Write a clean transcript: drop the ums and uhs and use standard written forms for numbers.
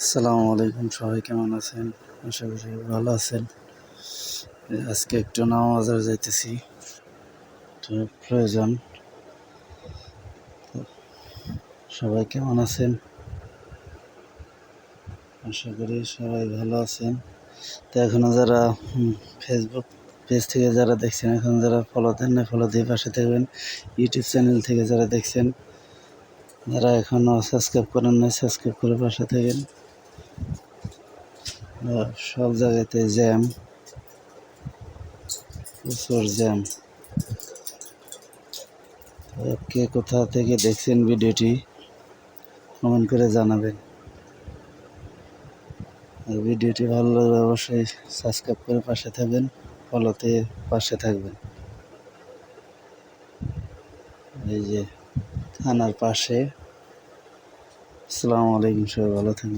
আসসালামু আলাইকুম, সবাই কেমন আছেন? আশা করি সবাই ভালো আছেন। আজকে একটু নামাজার যাইতেছি, তো প্রয়োজন। তো সবাই কেমন আছেন? আশা করি সবাই ভালো আছেন। তো এখনো যারা ফেসবুক পেজ থেকে যারা দেখছেন, এখন যারা ফলো দেন না, ফলো দিয়ে পাশে থাকবেন। ইউটিউব চ্যানেল থেকে যারা দেখছেন, যারা এখনও সাবস্ক্রাইব করেন না, সাবস্ক্রাইব করে পাশে থাকেন। সব জায়গাতে জ্যাম, প্রচুর জ্যাম। কে কোথা থেকে দেখছেন ভিডিওটি কমেন্ট করে জানাবেন। আর ভিডিওটি ভালো লাগলে অবশ্যই সাবস্ক্রাইব করে পাশে থাকবেন, ফলোতে পাশে থাকবেন। এই যে থানার পাশে। আসসালামু আলাইকুম, সবাই ভালো থাকবেন।